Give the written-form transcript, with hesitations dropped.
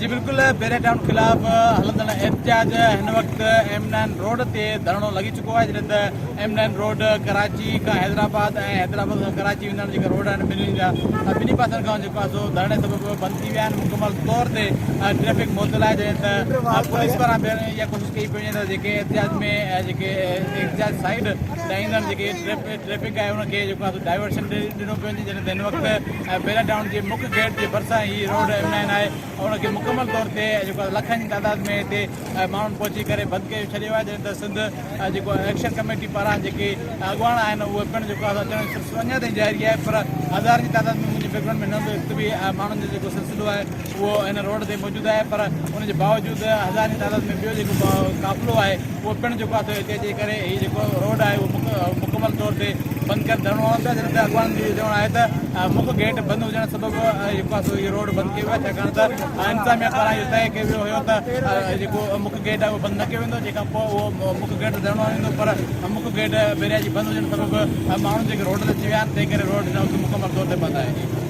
जी बिल्कुल बेरे टाउन खिलाफ हलंदड़ एहतजाज हिन वक्त M9 रोड ते धरणो लगी चुको है जिते M9 रोड कराची का हैदराबाद हैदराबाद का कराची वञण जेका रोड आहिनि ॿिन्ही पासनि खां जेको आहे सो धरणे सबबि बंदि थी विया आहिनि मुकमल तौर ते ट्रैफिक मुअतल आहे जंहिं त पुलिस पारां इहा कोशिशि कई पई वञे त जेके एहतजाज में जेके एहतजाज साइड ईंदड़ जेके ट्रैफिक आहे उनखे जेको आहे डाइवर्शन ॾिनो पियो वञे जॾहिं त हिन वक़्तु बेरा टाउन जे मुख्य गेट जे भरिसां ही रोड M9 आहे उनखे मुकमल तौर ते जेको लखनि जी तादाद में हिते माण्हुनि पहुची करे बंदि करे छॾियो आहे जंहिं त सिंध जेको एक्शन कमेटी पारां जेके अॻुवान आहिनि उहे पिणु जेको आहे अचणु अञा ताईं जारी आहे पर हज़ार जी तादाद में मुंहिंजे बैकग्राउंड में न हिकु बि माण्हुनि जो जेको सिलसिलो आहे उहो हिन रोड ते मौजूदु आहे पर उनजे बावजूदि हज़ार जी तादाद में ॿियो जेको क़ाफ़िलो आहे उहो पिणु जेको आहे हिते अची करे हीउ जेको रोड आहे उहो मुकमल तौर ते बंदि करे धरणो हणंदो आहे जॾहिं त अॻुवान जो चवणु आहे त मुख्य गेट बंदि हुजण सबबि जेको आहे सो इहो रोड बंदि कयो आहे छाकाणि त इंतिज़ामिया पारां इहो तइ कयो वियो हुयो त जेको मुख्य गेट आहे उहो बंदि न कयो वेंदो जंहिंखां पोइ उहो मुख्य गेट धरणो हणंदो पर मुख्य गेट बेरिया जी बंदि हुजण सबबि माण्हू जेके रोड ते अची विया आहिनि तंहिं करे रोड मुकमल तौर ते बंदि आहे।